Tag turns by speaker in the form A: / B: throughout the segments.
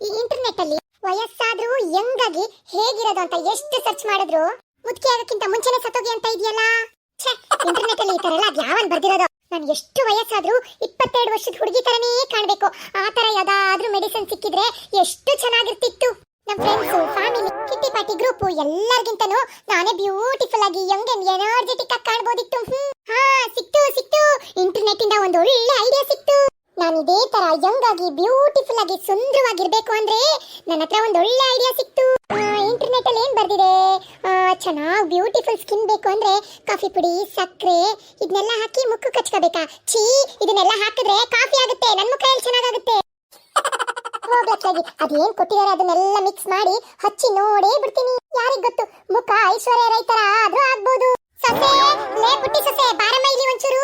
A: ಈ ಇಂಟರ್ನೆಟ್ ಅಲ್ಲಿ ವಯಸ್ಸಾದ್ರೂ ಯಂಗ್ ಆಗಿ ಹೇಗಿರೋದು ಅಂತ ಎಷ್ಟು ಸರ್ಚ್ ಮಾಡಿದ್ರು ಮುದುಕಿ ಆಗೋಕ್ಕಿಂತ ಮುಂಚೆನೆ ಸತ್ತೋಗಿ ಅಂತ ಇದೆಯಲ್ಲ. ಇಂಟರ್ನೆಟ್ ಅಲ್ಲಿ ಈ ತರ ಎಲ್ಲ ಯಾವನ್ ಬರ್ದಿರೋದು. ನಾನು ಎಷ್ಟು ವಯಸ್ಸಾದ್ರೂ 22 ವರ್ಷದ ಹುಡುಗಿ ತರನೇ ಕಾಣ್ಬೇಕು. ಆ ತರ ಯಾವ್ದಾದ್ರೂ ಮೆಡಿಸಿನ್ ಸಿಕ್ಕಿದ್ರೆ ಎಷ್ಟು ಚೆನ್ನಾಗಿರ್ತಿತ್ತು. ನಮ್ friends, family, kitty party group ಎಲ್ಲರಿಗಿಂತನೂ ನಾನೇ ಬ್ಯೂಟಿಫುಲ್ ಆಗಿ ಯಂಗ್ ಅಂಡ್ ಎನರ್ಜೆಟಿಕ್ ಆಗಿ ಕಾಣ್ಬೋದಿತ್ತು. ಸಿಕ್ತು ಇಂಟರ್ನೆಟ್ ಇಂದ ಒಂದು ಒಳ್ಳೆ ಐಡಿಯಾ ಸಿಕ್ತು. ನಾನು ಇದೇ ತರ ಯಂಗ್ ಆಗಿ ಬ್ಯೂಟಿಫುಲ್ ಆಗಿ ಸುಂದರವಾಗಿರ್ಬೇಕು ಅಂದ್ರೆ ನನ್ನ ಹತ್ರ ಒಂದು ಒಳ್ಳೆ ಐಡಿಯಾ ಸಿಕ್ತು. ಇಂಟರ್ನೆಟ್ ಅಲ್ಲಿ ಏನ್ ಬರ್ದಿದೆ, ಚೆನ್ನಾಗಿ ಬ್ಯೂಟಿಫುಲ್ ಸ್ಕಿನ್ ಬೇಕು ಅಂದ್ರೆ ಕಾಫಿ ಪುಡಿ, ಸಕ್ಕರೆ ಇದನ್ನೆಲ್ಲ ಹಾಕಿ ಮುಕ್ಕು ಕಚ್ಕೋಬೇಕಾ? ಛೀ, ಇದನ್ನೆಲ್ಲ ಹಾಕಿದ್ರೆ ಕಾಫಿ ಆಗುತ್ತೆ, ನನ್ನ ಮುಖ ಎಲ್ಲಿ ಚೆನ್ನಾಗಾಗುತ್ತೆ. ಹೋಗ್ಲಕ್ಕಾಗಿ ಅದೇನ್ ಕೊಟ್ಟಿದ್ದಾರೆ ಅದನ್ನೆಲ್ಲ ಮಿಕ್ಸ್ ಮಾಡಿ ಹಚ್ಚಿ ನೋಡೇ ಬಿಡ್ತೀನಿ. ಯಾರಿಗ್ ಗೊತ್ತು, ಮುಖ ಐಶ್ವರ್ಯ ರೈ ತರ ಆದ್ರೂ ಆಗ್ಬೋದು. ಸೊಸೆ, ಲೇ ಪುಟ್ಟಿ ಸೊಸೆ, ಬಾರಮ್ಮ ಇಲ್ಲಿ ಒಂಚೂರು.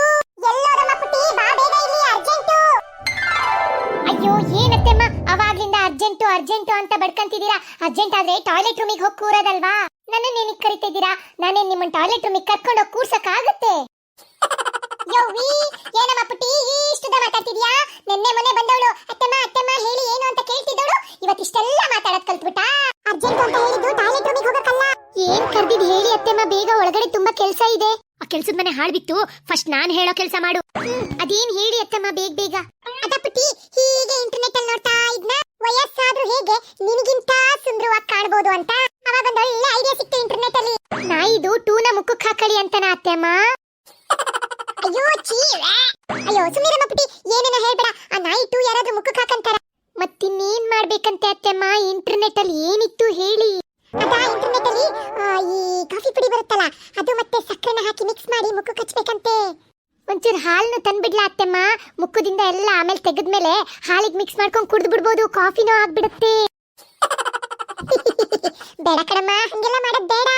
A: ಎಲ್ಲೋರಮ್ಮ ಪುಟ್ಟಿ, ಬಾ ಬೇಗ ಇಲ್ಲಿ, ಅರ್ಜೆಂಟು. ಅಯ್ಯೋ ಏನತ್ತೆಮ್ಮ ಅವಾಗ್ಲಿಂದ ಅರ್ಜೆಂಟು ಅಂತ ಬಡ್ಕಂತಿದ್ದೀರಾ? ಅರ್ಜೆಂಟ್ ಆದ್ರೆ ಟಾಯ್ಲೆಟ್ ರೂಮಿಗೆ ಹೋಗಿ ಕೂರೋದಲ್ವಾ? ನನ್ನನ್ನ ಏನಕ್ಕೆ ಕರಿತಿದ್ದೀರಾ? ನಾನೇನ್ ನಿಮ್ಮನ್ನ ಟಾಯ್ಲೆಟ್ ರೂಮಿಗೆ ಕರ್ಕೊಂಡು ಹೋಗಿ ಕೂರ್ಸಕ್ಕಾಗತ್ತೆ? ಯವ್ವಿ, ಏನಮ್ಮ ಪುಟ್ಟಿ ಇಷ್ಟುದ ಮಾತಾಡ್ತಿದ್ಯಾ? ನೆನ್ನೆ ಮೊನ್ನೆ ಬಂದವಳು ಅತ್ತಮ್ಮ ಹೇಳಿ ಏನು ಅಂತ ಕೇಳ್ತಿದ್ದವಳು ಇವತ್ತಿಷ್ಟೆಲ್ಲ ಮಾತಾಡೋದ್ ಕಲ್ತ್ಬಿಟ್ಟ. ಅರ್ಜೆಂಟ್ ಅಂತ ಹೇಳಿದ್ದು ಟಾಯ್ಲೆಟ್ ರೂಮಿಗೆ ಹೋಗಕ್ಕಲ್ಲ. ಏನ್ ಕರ್ದಿದ್ ಹೇಳಿ ಅತ್ತೆಮ್ಮ, ಬೇಗ ಒಳಗಡೆ ತುಂಬಾ ಕೆಲ್ಸ ಇದೆ. ಆ ಕೆಲ್ಸದ ಮನೆ ಹಾಳ್ಬಿಟ್ಟು ಫಸ್ಟ್ ನಾನ್ ಹೇಳೋ ಕೆಲ್ಸ ಮಾಡು. ಅದೇನ್ ಹೇಳಿ ಅತ್ತಮ್ಮ, ಬೇಗ. ಅದ ಪುಟ್ಟಿ, ಹೀಗೆ ಇಂಟರ್ನೆಟ್ ಅಲ್ಲಿ ನೋಡ್ತಾ ಇದ್ನ ವಯಸ್ಸಾದ್ರೂ ಹೇಗೆ ನಿನಗಿಂತ ಸುಂದರವಾಗಿ ಕಾಣ್ಬೋದು ಅಂತ ಅವಾಗ ಒಂದು ಒಳ್ಳೆ ಐಡಿಯಾ ಸಿಕ್ತು ಇಂಟರ್ನೆಟ್ ಅಲ್ಲಿ. ನಾಯಿದು ಟೂನ ಮುಖಕ್ಕೆ ಹಾಕಳಿ ಅಂತನ ಅತ್ತೆಮ್ಮ. ಅಯ್ಯೋ ಸುಮ್ಮನೆ ಪುಟ್ಟಿ, ಏನೇನೋ ಹೇಳ್ಬೇಡ. ಆ ನಾಯಿ ಟೂ ಯಾರಾದ್ರೂ ಮುಖಕ್ಕೆ ಹಾಕಂತಾರ. ಮತ್ತಿನ್ನೇನ್ ಮಾಡ್ಬೇಕಂತೆ ಅತ್ತೆಮ್ಮ? ಇಂಟರ್ನೆಟ್ ಅಲ್ಲಿ ಏನಿತ್ತು ಹೇಳಿ. ಅದಾ ಇಂಟರ್ನೆಟ್ ಅಲ್ಲಿ ಈ ಕಾಫಿ ಪುಡಿ ಬರುತ್ತಲ್ಲ, ಅದು ಮತ್ತೆ ಸಕ್ಕರೆನ ಹಾಕಿ ಮಿಕ್ಸ್ ಮಾಡಿ ಮುಖಕ್ಕೆ ಹಚ್ಬೇಕಂತೆ. ಒಂಚೂರು ಹಾಲ್ನು ತಂದ್ಬಿಡ್ಲಾ ಅತ್ತೆಮ್ಮ? ಮುಖದಿಂದ ಎಲ್ಲ ಆಮೇಲೆ ತೆಗೆದ್ಮೇಲೆ ಹಾಲಿಗೆ ಮಿಕ್ಸ್ ಮಾಡ್ಕೊಂಡು ಕುಡ್ದು ಬಿಡ್ಬೋದು, ಕಾಫಿನೂ ಆಗ್ಬಿಡುತ್ತೆ. ಬೇಡ ಕಣಮ್ಮ, ಹಂಗೆಲ್ಲ ಮಾಡೋದ್ ಬೇಡ.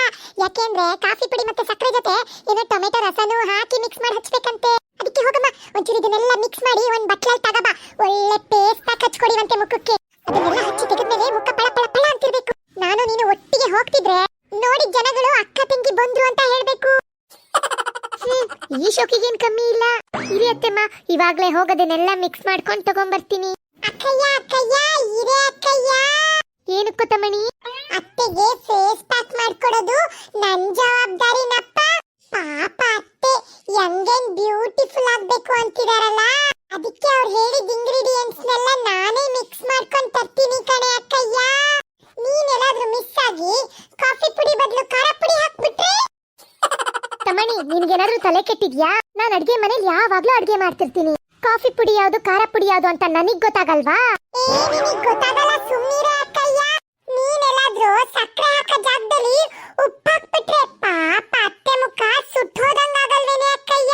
A: ಯಾಕೆಂದ್ರೆ ಕಾಫಿ ಪುಡಿ ಮತ್ತೆ ಸಕ್ಕರೆ ಜೊತೆ ಏನೋ ಟೊಮೆಟೊ ರಸನೂ ಹಾಕಿ ಮಿಕ್ಸ್ ಮಾಡಿ ಹಚ್ಬೇಕಂತೆ. ಅದಕ್ಕೆ ಹೋಗಮ್ಮ, ಒಂಚೂರು ಇದನ್ನೆಲ್ಲ ಮಿಕ್ಸ್ ಮಾಡಿ ಒಂದ್ ಬಟ್ಲಲ್ಲಿ ತಗೋಬಾ. ಒಳ್ಳೆ ಪೇಸ್ಟ್ ಪ್ಯಾಕ್ ಹಚ್ಕೊಡಿವಂತೆ ಮುಖಕ್ಕೆ. ಅದನ್ನೆಲ್ಲ ಹಚ್ಚಿ ತೆಗೆದ್ಮೇಲೆ ಮುಖ ಪಳ ಪಳ ಪಳ ಅಂತಿರ್ಬೇಕು. ನಾನು ನೀನು ಒಟ್ಟಿಗೆ ಹೋಗ್ತಿದ್ರೆ ನೋಡಿ ಜನಗಳು ಅಕ್ಕ ತಂಗಿ ಬಂದ್ರು ಅಂತ ಹೇಳ್ಬೇಕು. ಈ ಶೋಕಿಗೇನ್ ಕಮ್ಮಿ ಇಲ್ಲ. ಇರಿ ಅತ್ತೆಮ್ಮ, ಇವಾಗ್ಲೇ ಹೋಗೋದನ್ನೆಲ್ಲ ಮಿಕ್ಸ್ ಮಾಡ್ಕೊಂಡು ತಗೊಂಡ್ಬರ್ತೀನಿ. ಅಕ್ಕಯ್ಯ ಇರೇ ಅಕ್ಕಯ್ಯ. ಏನಕ್ಕೋ ತಮ್ಮಣಿ? ಅತ್ತೆಗೆ ಫೇಸ್ ಪ್ಯಾಕ್ ಮಾಡ್ಕೊಡೋದು ನನ್ ಜವಾಬ್ದಾರಿನಪ್ಪ. ಪಾಪ ಅತ್ತೆ ಯಂಗ್ ಬ್ಯೂಟಿಫುಲ್ ಆಗ್ಬೇಕು ಅಂತಿದಾರಲ್ಲ, ಅದಕ್ಕೆ ಅವ್ರು ಹೇಳಿದ ಇಂಗ್ರೀಡಿಯೆಂಟ್ಸ್ ನೆಲ್ಲ ನಾನೇ ಮಿಕ್ಸ್ ಮಾಡ್ಕೊಂಡು ತರ್ತೀನಿ ಕಣೆ ಅಕ್ಕಯ್ಯ. ನೀನೆಲ್ಲಾದ್ರೂ ಮಿಸ್ ಆಗಿ ಕಾಫಿ ಪುಡಿ ಬದಲು ಖಾರ ಪುಡಿ ಹಾಕ್ಬಿಟ್ರೆ? ತಮ್ಮಣಿ, ನಿನ್ಗೇನಾದ್ರೂ ತಲೆ ಕೆಟ್ಟಿದ್ಯಾ? ನಾನ್ ಅಡ್ಗೆ ಮನೇಲಿ ಯಾವಾಗ್ಲೂ ಅಡ್ಗೆ ಮಾಡ್ತಿರ್ತೀನಿ. ಕಾಫಿ ಪುಡಿ ಯಾವ್ದು ಖಾರ ಪುಡಿ ಯಾವ್ದು ಅಂತ ನನಗ್ ಗೊತ್ತಾಗಲ್ವಾ? ನಿನಗ್ ಗೊತ್ತಾಗಲ್ಲ, ಸುಮ್ಮನಿರ ಅಕ್ಕಯ್ಯ. ನೀನೆಲ್ಲಾದ್ರೂ ಸಕ್ಕರೆ ಹಾಕೋ ಜಾಗದಲ್ಲಿ ಉಪ್ಪು ಹಾಕ್ಬಿಟ್ರೆ ಪಾಪ ಅತ್ತೆ ಮುಖ ಸುಟ್ಟೋದಂಗಾಗಲ್ವೇನೆ ಅಕ್ಕಯ್ಯ?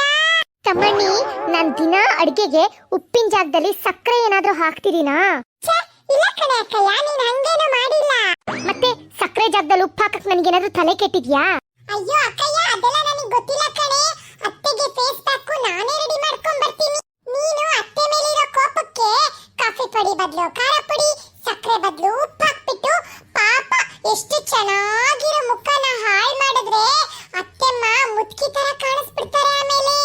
A: ತಮ್ಮಣ್ಣಿ, ನಾನ್ ದಿನ ಅಡ್ಗೆಗೆ ಉಪ್ಪಿನ ಜಾಗದಲ್ಲಿ ಸಕ್ಕರೆ ಏನಾದ್ರೂ ಹಾಕ್ತಿದೀನಾ? ಇಲ್ಲ ಕಣೆ ಅಕ್ಕಯ್ಯ, ನೀನ್ ಹಂಗೇನು ಮಾಡಿಲ್ಲ. ಮತ್ತೆ ಸಕ್ಕರೆ ಜಾಗದಲ್ಲಿ ಉಪ್ಪು ಹಾಕಕ್ ನನ್ಗೇನಾದ್ರೂ ತಲೆ ಕೆಟ್ಟಿದ್ಯಾ? ಅಯ್ಯೋ ಅಕ್ಕಯ್ಯ, ಅದೆಲ್ಲ ನನಗ್ ಗೊತ್ತಿಲ್ಲ ಕಣೆ. ಅತ್ತೆಗೆ ಫೇಸ್ ಪ್ಯಾಕ್ ನಾನೇ ರೆಡಿ ಮಾಡ್ಕೊಂಡ್ ಬರ್ತೀನಿ. ನೀನು ಅತ್ತೆ ಮೇಲಿರೋ ಕೋಪಕ್ಕೆ ಕಾಫಿ ಪುಡಿ ಬದಲು ಖಾರ ಪುಡಿ, ಸಕ್ಕರೆ ಬದಲು ಉಪ್ಪು ಹಾಕ್ಬಿಟ್ಟು ಪಾಪ ಎಷ್ಟು ಚೆನ್ನಾಗಿರೋ ಮುಖನ ಹಾಳು ಮಾಡಿದ್ರೆ ಅತ್ತೆಮ್ಮ ಮುದ್ಕಿ ತರ ಕಾಣಿಸ್ಬಿಡ್ತಾರೆ ಆಮೇಲೆ.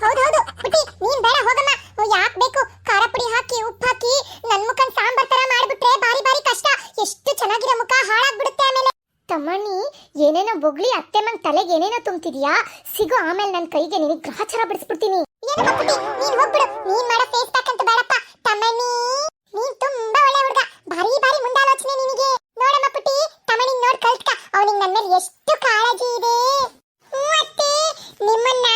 A: ಹೌದೌದು ಪುಟಿ, ನೀನ್ ಬೇಡ ಹೋಗಮ್ಮ. ಯಾಕ್ ಬೇಕು? ಖಾರ ಪುಡಿ ಹಾಕಿ ಉಪ್ಪು ಹಾಕಿ ನನ್ ಮುಖನ್ ಸಾಂಬಾರ್ ತರ ಮಾಡ್ಬಿಟ್ರೆ ಬಾರಿ ಕಷ್ಟ. ಎಷ್ಟು ಚೆನ್ನಾಗಿರೋ ಮುಖ ಹಾಳಾಗ್ಬಿಡುತ್ತೆ ಆಮೇಲೆ. ತಮ್ಮಣ್ಣಿ, ಏನೇನೋ ಬೊಗ್ಳಿ ಅತ್ತೆಮ್ಮನ್ ತಲೆಗೆ ಏನೇನೋ ತುಂಬ್ತಿದ್ಯಾ? ಸಿಗು, ಆಮೇಲೆ ನನ್ ಕೈಗೆ ನಿನಗೆ ಗ್ರಹಚಾರ ಬಿಡಿಸ್ಬಿಡ್ತೀನಿ. ಏನಪ್ಪ ಪುಟಿ, ನೀನ್ ಹೋಗ್ಬಿಡು. ನೀನ್ ಮಾಡೋ ಫೇಸ್ ಪ್ಯಾಕ್ ಅಂತ ಬೇಡಪ್ಪ. ತಮ್ಮಣ್ಣಿ, ನೀನ್ ತುಂಬಾ ಒಳ್ಳೆ ಹುಡುಗ. ಭಾರಿ ಮುಂದಾಲೋಚನೆ ನಿನಗೆ. ನೋಡಮ್ಮ ಪುಟಿ, ತಮ್ಮಣ್ಣಿ ನೋಡ್ ಕಲ್ತ್ಕ. ಅವನಿಗೆ ನನ್ನ ಮೇಲೆ ಎಷ್ಟು ಕಾಳಜಿ ಇದೆ. ಮತ್ತೆ ನಿಮ್ಮನ್ನ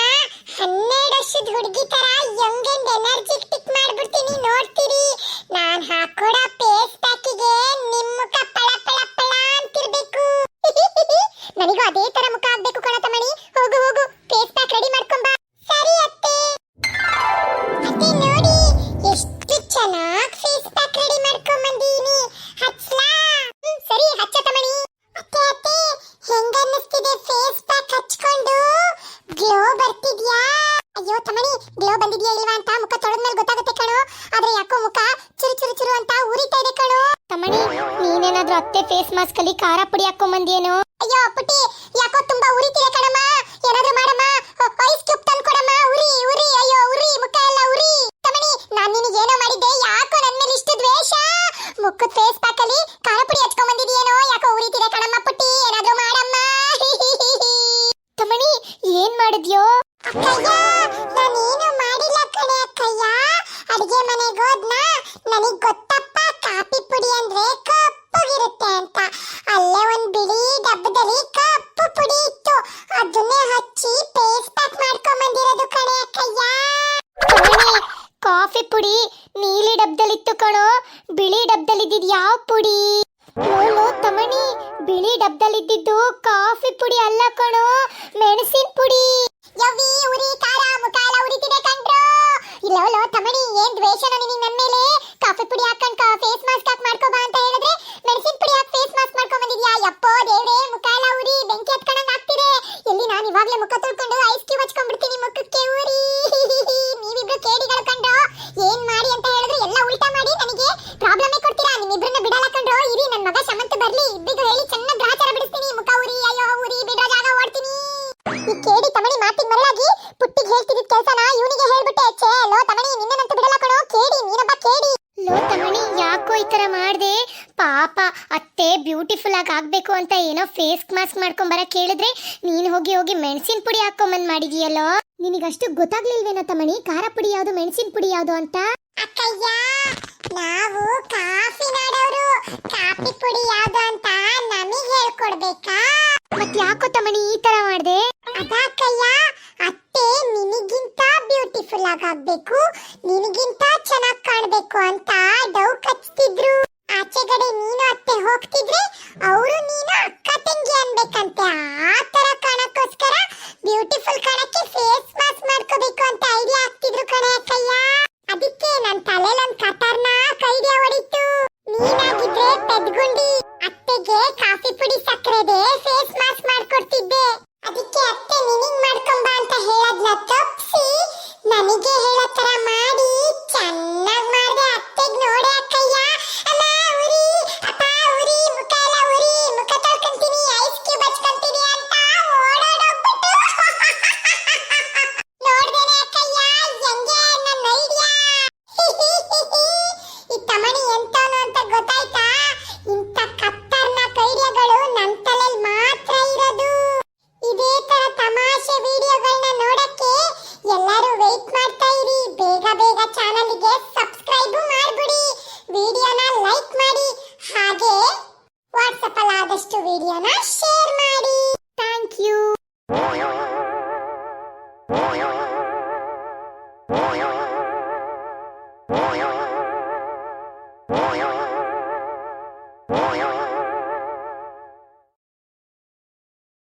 A: 12 ವರ್ಷದ ಹುಡುಗಿ ತರ ಯಂಗ್ ಅಂಡ್ ಎನರ್ಜೆಟಿಕ್ ಮಾಡ್ಬಿಡ್ತೀನಿ, ನೋಡ್ತೀರಿ. ನಾನ್ ಹಾಕೋಡ ಫೇಸ್ ಪ್ಯಾಕಿಗೆ ನಿಮ್ ಮುಖ ಪಳ ಪಳ ಪಳ ಅಂತಿರ್ಬೇಕು. ನನಗೂ ಅದೇ ತರ ಮುಖ ಆಗ್ಬೇಕು ಕಣ ತಮ್ಮಣಿ. ಹೋಗು ಫೇಸ್ ಪ್ಯಾಕ್ ರೆಡಿ ಮಾಡ್ಕೊಂಬ. ಸರಿ ಅತ್ತೆ. ಅತ್ತೆ ನೋಡಿ, ಎಷ್ಟು ಚೆನ್ನಾಗಿ ಫೇಸ್ ಪ್ಯಾಕ್ ರೆಡಿ ಮಾಡ್ಕೊಂಡ್ ಬಂದೀನಿ. ಹಚ್ಲಾ? ಸರಿ ಹಚ್ಚ ತಮ್ಮಣಿ. ಅತ್ತೆ ಹೆಂಗ ಅನ್ನಿಸ್ತಿದೆ ಫೇಸ್ ಪ್ಯಾಕ್ ಹಚ್ಕೊಂಡು? ಗ್ಲೋ ಬರ್ತಿದ್ಯಾ? ಅಯ್ಯೋ ತಮ್ಮಣಿ, ಗ್ಲೋ ಬಂದಿದ್ಯಾ ಇಲ್ವಾ ಅಂತ ಮುಖ ತೊಳೆದ್ಮೇಲೆ ಗೊತ್ತಾಗುತ್ತೆ ಕಣೋ. ಆದ್ರೆ ಯಾಕೋ ಮುಖ ಚುರು ಅಂತ ಉರಿತಾ ಇದೆ ಕಣೋ. ತಮ್ಮಣಿ, ನೀನೇನಾದ್ರೂ ಅತ್ತೆ ಫೇಸ್ ಮಾಸ್ಕ್ ಅಲ್ಲಿ ಖಾರ ಪುಡಿ ಹಾಕೊಂಡ್ ಬಂದಿಯೇನೋ? ಅಯ್ಯೋ ಪುಟಿ, ಯಾಕೋ ತುಂಬಾ ಉರಿತಿದೆ ಕಣಮ್ಮ. ಏನಾದ್ರೂ ಮಾಡಮ್ಮ, ಐಸ್ ಕ್ಯೂಬ್ ತಂದ್ಕೊಡಮ್ಮ. ಉರಿ ಅಯ್ಯೋ ಉರಿ, ಮುಖ ಎಲ್ಲ ಉರಿ. ತಮ್ಮಣಿ, ನಾನ್ ನಿನಗೆ ಏನೋ ಮಾಡಿದ್ದೆ, ಯಾಕೋ ನನ್ ಮೇಲೆ ಇಷ್ಟು ದ್ವೇಷ? ಮುಖದ ಫೇಸ್ ಪ್ಯಾಕ್ ಅಲ್ಲಿ ಖಾರ ಪುಡಿ ಹಚ್ಕೊಂಡ್ ಬಂದಿದೀಯೇನೋ ಯಾಕೋ ಉರಿತಿದೆ ಕಣಮ್ಮ ಪುಟ್ಟಿ ಏನಾದ್ರೂ ಮಾಡಮ್ಮ ತಮಣಿ ಏನ್ ಮಾಡಿದ್ಯೋ ಅಕ್ಕಯ್ಯ ನಾನೇನು ಮಾಡಿಲ್ಲ ಕಣೆ ಅಕ್ಕಯ್ಯ ಅಡಿಗೆ ಮನೆಗೆ ಹೋದ್ನ ನನಗ್ ಗೊತ್ತಪ್ಪ ಕಾಫಿ ಪುಡಿ ಅಂದ್ರೆ ಕಪ್ಪಗಿರುತ್ತೆ ಅಂತ ಅಲ್ಲೇ ಒಂದ್ ಬಿಳಿ ಡಬ್ಬದಲ್ಲಿ ಕಪ್ಪು ಪುಡಿ ಇತ್ತು ಅದನ್ನೇ ಹಚ್ಚಿ ಪೇಸ್ಟ್ ಪ್ಯಾಕ್ ಮಾಡ್ಕೊಂಡ್ ಬಂದಿರೋದು ಕಣೆ ಅಕ್ಕಯ್ಯ ಕಾಫಿ ಪುಡಿ ನೀಲಿ ಡಬ್ಬದಲ್ಲಿತ್ತು ಕಣೋ ಬಿಳಿ ಡಬ್ಬದಲ್ಲಿದ್ದಿದ್ ಯಾವ ಪುಡಿ ನೋಡು ತಮಣಿ ಬಿಳಿ ಡಬ್ಬದಲ್ಲಿದ್ದಿದ್ದು ಕಾಫಿ ಪುಡಿ ಅಲ್ಲ ಕಣೋ ಮೆಣಸಿನ ಪುಡಿ ಯವ್ವಿ ಉರಿ ಖಾರ ಮುಖ ಎಲ್ಲ ಉರಿತಿದೆ ಕಂಡ್ರೋ ಇಲ್ಲ ತಮಣಿ ಏನ್ ದ್ವೇಷನೋ ನಿನಗೆ ನನ್ನ ಮೇಲೆ ಕಾಫಿ ಪುಡಿ ಹಾಕೊಂಡ್ ಫೇಸ್ ಮಾಸ್ಕ್ ಹಾಕಿ ಮಾಡ್ಕೋ ಬಾ ಅಂತ ಹೇಳಿದ್ರೆ ಮೆಣಸಿನ ಪುಡಿ ಹಾಕಿ ಫೇಸ್ ಮಾಸ್ಕ್ ಮಾಡ್ಕೊಂಡ್ ಬಂದಿದ್ಯಾ ಯಪ್ಪೋ ದೇವ್ರೇ ಮುಖ ಎಲ್ಲ ಉರಿ ಬೆಂಕಿ ಹತ್ಕೊಂಡಂಗ್ ಆಗ್ತಿದೆ ಎಲ್ಲಿ ನಾನು ಇವಾಗ್ಲೇ ಮುಖ ತೊಳ್ಕೊಂಡು ಐಸ್ ಕ್ಯೂಬ್ ಹಚ್ಕೊಂಡ್ಬಿಡ್ತೀನಿ ಮುಖಕ್ಕೆ ಉರಿ ನೀವಿಬ್ರು ಕೇಡಿಗಳು ಕಂಡ್ರೋ ಏನ್ ಮಾಡಿ ಅಂತ ಹೇಳಿದ್ರೆ ಎಲ್ಲ ಉಲ್ಟಾ ಮಾಡಿ ನನಗೆ ಪ್ರಾಬ್ಲಮ್ ಕೊಡ್ತೀರಾ ನಿಮ್ಮಿಬ್ರನ್ನ ಬಿಡಲ್ಲ ಕಂಡ್ರೋ ಇರಿ ನನ್ನ ಮಗ ಶಮಂತ್ ಬರ್ಲಿ ಇಬ್ಬಿಗೂ ಹೇಳಿ ಚೆನ್ನಾಗಿ ಗ್ರಾಚಾರ ಬಿಡಿಸ್ತೀನಿ ಮುಖ ಉರಿ ಅಯ್ಯೋ ಉರಿ ಬಿಡೋ ಜಾಗ ಓಡ್ತೀನಿ ಈ ಕೇಡಿ ತಮಣಿ ಮಾತಿಗೆ ಮರಳಾಗಿ ಪುಟ್ಟಿಗೆ ಹೇಳ್ತಿದ್ದ ಕೆಲಸನ ಇವನಿಗೆ ಹೇಳ್ಬಿಟ್ಟೆ ಛೇ ಲೋ ತಮಣಿ ನಿನ್ನಂತೂ ಬಿಡಲ್ಲ ಕಣೋ ಕೇಡಿ ನೀನೊಬ್ಬ ಕೇಡಿ ಲೋ ತಮಣಿ ಯಾಕೋ ಈ ತರ ಮಾಡ್ದೆ ಪಾಪ ಅತ್ತೆ ಬ್ಯೂಟಿಫುಲ್ ಆಗಿ ಆಗ್ಬೇಕು ಅಂತ ಏನೋ ಫೇಸ್ ಮಾಸ್ಕ್ ಮಾಡ್ಕೊಂಡ್ ಬರಕ್ ಹೇಳಿದ್ರೆ ನೀನ್ ಹೋಗಿ ಮೆಣಸಿನ ಪುಡಿ ಹಾಕೊಂಬಂದ್ ಮಾಡಿದೀಯಲ್ಲೋ ನಿನಗಷ್ಟು ಗೊತ್ತಾಗ್ಲಿಲ್ವೇನೋ ತಮಣಿ ಖಾರ ಪುಡಿ ಯಾವ್ದು ಮೆಣಸಿನ ಪುಡಿ ಯಾವ್ದು ಅಂತ ಅಕ್ಕಯ್ಯ ನಾವು ಕಾಫಿ ನಾಡೋರು ಕಾಫಿ ಪುಡಿ ಯಾವ್ದು ಅಂತ ನಮಗೆ ಹೇಳ್ಕೊಡ್ಬೇಕಾ ಮತ್ ಯಾಕೋ ತಮಣಿ ಈ ತರ ಮಾಡ್ದೆ ಅದಕ್ಕಯ್ಯ ಅತ್ತೆ ನಿನಗಿಂತ ಬ್ಯೂಟಿಫುಲ್ ಆಗಿ ಆಗ್ಬೇಕು ನಿನಗಿಂತ ಚೆನ್ನಾಗಿ ಕಾಣ್ಬೇಕು ಅಂತ ಡವ್ ಕಚ್ತಿದ್ರು ಆಚೆಗಡೆ ನೀನು ಅತ್ತೆ ಹೋಗ್ತಿದ್ರೆ ಅವರು ನೀನು ಅಕ್ಕ ತಂಗಿ ಅನ್ಬೇಕಂತೆ ಆ ತರ ಕಾಣಕ್ಕೋಸ್ಕರ ಬ್ಯೂಟಿಫುಲ್ ಕಾಣಕ್ಕೆ ಫೇಸ್ ಮಾಸ್ಕ್ ಮಾಡ್ಕೋಬೇಕು ಅಂತ ಐಡಿಯಾ ಹಾಕ್ತಿದ್ರು ಕಣೆ ಅಕ್ಕಯ್ಯ ಅದಕ್ಕೆ ನನ್ ತಲೆಲೊಂದ್ ಖತರ್ನಾಕ್ ಐಡಿಯಾ ಹೊಡಿತು ನೀನಾಗಿದ್ರೆ ಪೆದ್ಗುಂಡಿ ಅತ್ತೆಗೆ ಕಾಫಿ ಪುಡಿ ಸಕ್ಕರೆದೆ ಫೇಸ್ ಮಾಸ್ಕ್ ಮಾಡ್ಕೊಡ್ತಿದ್ದೆ ಅದಕ್ಕೆ ಅತ್ತೆ ನಿನಿಗ್ ಮಾಡ್ಕೊಂಬ ಅಂತ ಹೇಳದ್ನ ತಪ್ಸಿ ನನಗೆ ಹೇಳೋ ತರ ಮಾಡಿ ಚೆನ್ನಾಗ್ ಮಾಡ್ದೆ ಅತ್ತೆಗ್ ನೋಡೆ ಅಕ್ಕಯ್ಯ ಅಮ್ಮ ಉರಿ ಅಪ್ಪ ಉರಿ ಮುಖ ಎಲ್ಲ ಉರಿ ಮುಖ ತೊಳ್ಕೊಂತೀನಿ ಐಸ್ ಕ್ಯೂಬ್ ಹಚ್ಕೊಂತೀನಿ ಅಂತ ಓಡೋಡೋಗ್ಬಿಟ್ಟು ನೋಡ್ದೇನೆ ಅಕ್ಕಯ್ಯ ಹೆಂಗೆ ನನ್ನ ಐಡಿಯಾ ಈ ತಮಣಿ ಎಂತವನು ಅಂತ ಗೊತ್ತಾಯ್ತಾ ಇಂಥ ಖತರ್ನಾಕ್ ಐಡಿಯಾಗಳು ನನ್ನ ತಲೆಯಲ್ಲಿ ಮಾತ್ರ ಇರೋದು ಇದೇ ತರ ತಮಾಷೆ ವಿಡಿಯೋಗಳನ್ನ ನೋಡಕ್ಕೆ ಎಲ್ಲರೂ ವೇಟ್ ಮಾಡ್ತಾ ಇರಿ ಬೇಗ ಬೇಗ ಚಾನಲ್ಗೆ ಸಬ್ಸ್ಕ್ರೈಬ್ ಮಾಡಿ